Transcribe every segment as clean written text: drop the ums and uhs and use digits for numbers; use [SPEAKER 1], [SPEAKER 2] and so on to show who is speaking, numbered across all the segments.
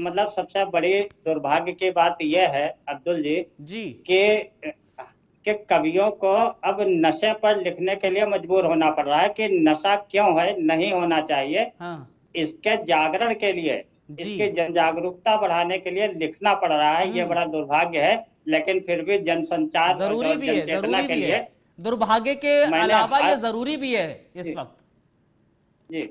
[SPEAKER 1] मतलब सबसे बड़ी दुर्भाग्य की बात यह है अब्दुल जी
[SPEAKER 2] जी।
[SPEAKER 1] कि कवियों को अब नशे पर लिखने के लिए मजबूर होना पड़ रहा है कि नशा क्यों है, नहीं होना चाहिए।
[SPEAKER 2] हाँ।
[SPEAKER 1] इसके जागरण के लिए,
[SPEAKER 2] जी।
[SPEAKER 1] इसकी जन जागरूकता बढ़ाने के लिए लिखना पड़ रहा है। ये बड़ा दुर्भाग्य है, लेकिन फिर भी जनसंचार और
[SPEAKER 2] जरूरी भी है,
[SPEAKER 1] जनचेतना
[SPEAKER 2] जरूरी
[SPEAKER 1] के
[SPEAKER 2] भी है।
[SPEAKER 1] लिए
[SPEAKER 2] दुर्भाग्य के
[SPEAKER 1] मैंने
[SPEAKER 2] अलावा ये
[SPEAKER 1] हर
[SPEAKER 2] जरूरी भी है इस
[SPEAKER 1] जी,
[SPEAKER 2] वक्त।
[SPEAKER 1] जी,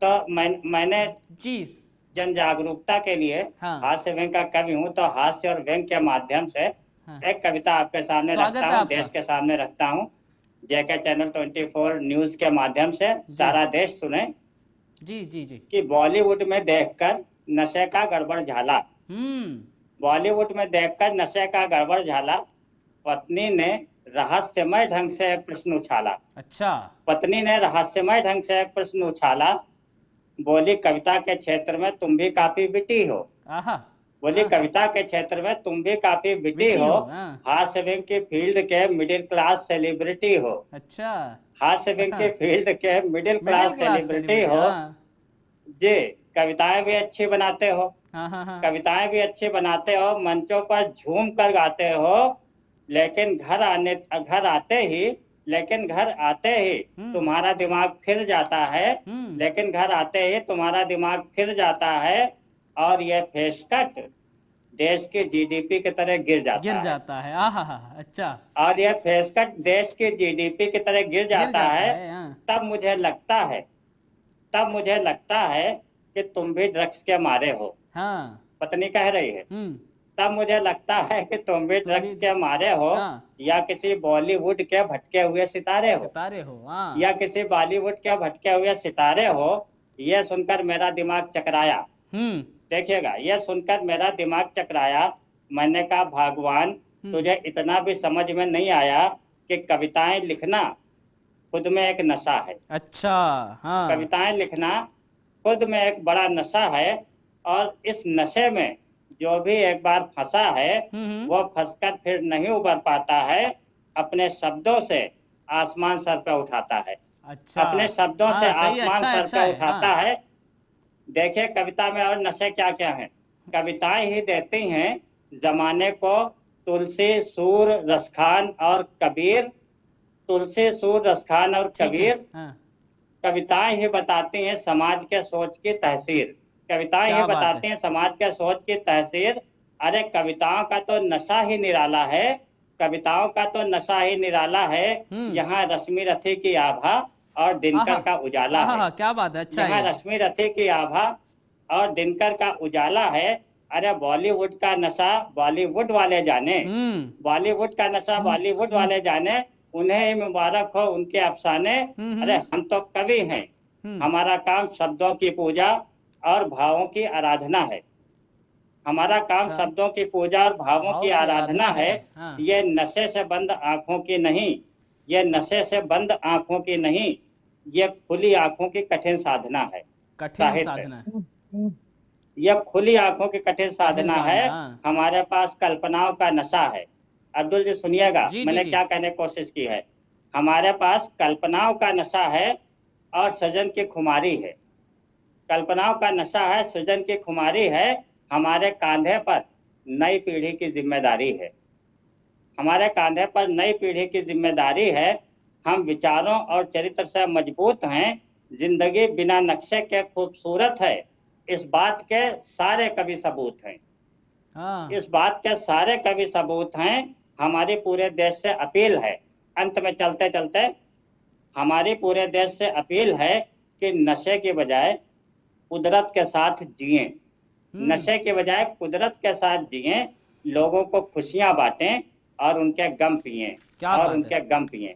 [SPEAKER 1] तो मैंने
[SPEAKER 2] जी।
[SPEAKER 1] जन जागरूकता के लिए
[SPEAKER 2] हाँ।
[SPEAKER 1] हास्य व्यंग का कवि हूँ, तो हास्य और व्यंग के माध्यम से
[SPEAKER 2] हाँ।
[SPEAKER 1] एक कविता आपके सामने रखता
[SPEAKER 2] स्वागत है
[SPEAKER 1] हूँ,
[SPEAKER 2] आपका।
[SPEAKER 1] देश के सामने रखता हूँ। जेके चैनल 24 न्यूज के माध्यम से
[SPEAKER 2] जी
[SPEAKER 1] सारा देश सुने
[SPEAKER 2] जी जी जी।
[SPEAKER 1] कि बॉलीवुड में देखकर नशे का गड़बड़ झाला।
[SPEAKER 2] हम्म।
[SPEAKER 1] बॉलीवुड में देखकर नशे का गड़बड़ झाला, पत्नी ने रहस्यमय ढंग से एक प्रश्न उछाला।
[SPEAKER 2] अच्छा।
[SPEAKER 1] पत्नी ने रहस्यमय ढंग से एक प्रश्न उछाला, बोली कविता के क्षेत्र में तुम भी काफी बिटी हो।
[SPEAKER 2] आहा।
[SPEAKER 1] बोली
[SPEAKER 2] हाँ।
[SPEAKER 1] कविता के क्षेत्र में तुम भी काफी बिटी
[SPEAKER 2] बिटी
[SPEAKER 1] हो,
[SPEAKER 2] हो। हाँ।
[SPEAKER 1] हास्य व्यंग की फील्ड के मिडिल क्लास सेलिब्रिटी हो।
[SPEAKER 2] अच्छा।
[SPEAKER 1] हास्य व्यंग
[SPEAKER 2] हाँ।
[SPEAKER 1] की फील्ड के middle
[SPEAKER 2] middle
[SPEAKER 1] class
[SPEAKER 2] class
[SPEAKER 1] celebrity
[SPEAKER 2] celebrity.
[SPEAKER 1] हो।
[SPEAKER 2] हाँ।
[SPEAKER 1] जी, कविताएं भी अच्छी बनाते हो,
[SPEAKER 2] हाँ हाँ हाँ।
[SPEAKER 1] कविताएं भी अच्छी बनाते हो, मंचों पर झूम कर गाते हो, लेकिन घर आते ही, लेकिन घर आते ही
[SPEAKER 2] हम्म।
[SPEAKER 1] तुम्हारा दिमाग फिर जाता है।
[SPEAKER 2] हम्म।
[SPEAKER 1] लेकिन घर आते ही तुम्हारा दिमाग फिर जाता है, और यह फेसकट देश की जीडीपी की तरह गिर
[SPEAKER 2] गिर
[SPEAKER 1] जाता है।
[SPEAKER 2] जाता है। आहा हा। अच्छा।
[SPEAKER 1] और यह फेसकट देश की जीडीपी की तरह गिर
[SPEAKER 2] गिर
[SPEAKER 1] जाता
[SPEAKER 2] जाता
[SPEAKER 1] है।
[SPEAKER 2] है। हाँ।
[SPEAKER 1] तब मुझे लगता है, तब मुझे लगता है कि तुम भी ड्रग्स के मारे हो।
[SPEAKER 2] हाँ।
[SPEAKER 1] पत्नी कह रही है,
[SPEAKER 2] हम्म।
[SPEAKER 1] तब मुझे लगता है कि तुम भी
[SPEAKER 2] तुम
[SPEAKER 1] ड्रग्स
[SPEAKER 2] भी।
[SPEAKER 1] के मारे हो,
[SPEAKER 2] हाँ।
[SPEAKER 1] या किसी बॉलीवुड के भटके हुए सितारे हो,
[SPEAKER 2] सितारे हो। हाँ।
[SPEAKER 1] या किसी बॉलीवुड के भटके हुए सितारे हो। यह सुनकर मेरा दिमाग चकराया।
[SPEAKER 2] हम्म।
[SPEAKER 1] देखिएगा, यह सुनकर मेरा दिमाग चकराया। मैंने कहा भगवान,
[SPEAKER 2] हम्म।
[SPEAKER 1] तुझे इतना भी समझ में नहीं आया कि कविताएं लिखना खुद में एक नशा है।
[SPEAKER 2] अच्छा। हाँ।
[SPEAKER 1] कविताएं लिखना खुद में एक बड़ा नशा है, और इस नशे में जो भी एक बार फंसा है,
[SPEAKER 2] हम्म।
[SPEAKER 1] वो फंसकर फिर नहीं उबर पाता है। अपने शब्दों से आसमान सर पे उठाता है,
[SPEAKER 2] अच्छा।
[SPEAKER 1] अपने शब्दों से
[SPEAKER 2] हाँ सही है।
[SPEAKER 1] आसमान
[SPEAKER 2] अच्छा है,
[SPEAKER 1] सर
[SPEAKER 2] अच्छा
[SPEAKER 1] पे
[SPEAKER 2] है। हाँ।
[SPEAKER 1] उठाता है। देखिए कविता में और नशे क्या क्या हैं। कविताएं ही देती हैं जमाने को तुलसी, सूर, रसखान और कबीर। तुलसी, सूर, रसखान और
[SPEAKER 2] ठीक है।
[SPEAKER 1] कबीर।
[SPEAKER 2] हाँ।
[SPEAKER 1] कविताएं ही बताती हैं समाज के सोच की तहसीर। कविताएं ही
[SPEAKER 2] क्या बात है।
[SPEAKER 1] बताती हैं समाज के सोच की तहसीर। अरे कविताओं का तो नशा ही निराला है, कविताओं का तो नशा ही निराला है।
[SPEAKER 2] हम्म।
[SPEAKER 1] यहाँ रश्मि रथी की आभा और
[SPEAKER 2] आहा।
[SPEAKER 1] दिनकर का उजाला
[SPEAKER 2] आहा
[SPEAKER 1] है।
[SPEAKER 2] हा, क्या बात है। अच्छा है
[SPEAKER 1] यहाँ
[SPEAKER 2] ये।
[SPEAKER 1] रश्मि रथी की आभा और दिनकर का उजाला है। अरे बॉलीवुड का नशा बॉलीवुड वाले जाने,
[SPEAKER 2] हम्म।
[SPEAKER 1] बॉलीवुड का नशा बॉलीवुड वाले जाने, उन्हें ही मुबारक हो उनके अफसाने। अरे
[SPEAKER 2] हम्म।
[SPEAKER 1] हम तो कवि हैं,
[SPEAKER 2] हम्म।
[SPEAKER 1] हमारा काम शब्दों की पूजा और भावों की आराधना है। हमारा काम
[SPEAKER 2] क्या।
[SPEAKER 1] शब्दों की पूजा और भावों की
[SPEAKER 2] भाव की
[SPEAKER 1] आराधना
[SPEAKER 2] आराधना
[SPEAKER 1] है।
[SPEAKER 2] है। हाँ।
[SPEAKER 1] ये नशे से बंद आंखों की नहीं, ये नशे से बंद आंखों की नहीं, ये खुली आंखों की कठिन साधना है।
[SPEAKER 2] कठिन
[SPEAKER 1] साहित्य,
[SPEAKER 2] साधना।
[SPEAKER 1] यह खुली आंखों की कठिन
[SPEAKER 2] कठिन
[SPEAKER 1] साधना है।
[SPEAKER 2] साधना। हाँ।
[SPEAKER 1] हमारे पास कल्पनाओं का नशा है। अब्दुल जी सुनिएगा,
[SPEAKER 2] जी जी
[SPEAKER 1] मैंने
[SPEAKER 2] जी।
[SPEAKER 1] क्या कहने की कोशिश की है। हमारे पास कल्पनाओं का नशा है और सृजन की खुमारी है। कल्पनाओं का नशा है, सृजन की खुमारी है। हमारे कांधे पर नई पीढ़ी की जिम्मेदारी है। हमारे कांधे पर नई पीढ़ी की जिम्मेदारी है। हम विचारों और चरित्र से मजबूत हैं। जिंदगी बिना नक्शे के खूबसूरत है। इस बात के सारे कवि सबूत हैं।
[SPEAKER 2] हाँ।
[SPEAKER 1] इस बात के सारे कवि सबूत हैं। हमारी पूरे देश से अपील है, अंत में चलते चलते हमारी पूरे देश से अपील है कि नशे के बजाय कुदरत के साथ जिएं।
[SPEAKER 2] हम्म।
[SPEAKER 1] नशे के बजाय कुदरत के साथ जिएं। लोगों को खुशियां बांटें और उनके गम पिएं,
[SPEAKER 2] क्या
[SPEAKER 1] और
[SPEAKER 2] बात है।
[SPEAKER 1] उनके गम पिएं।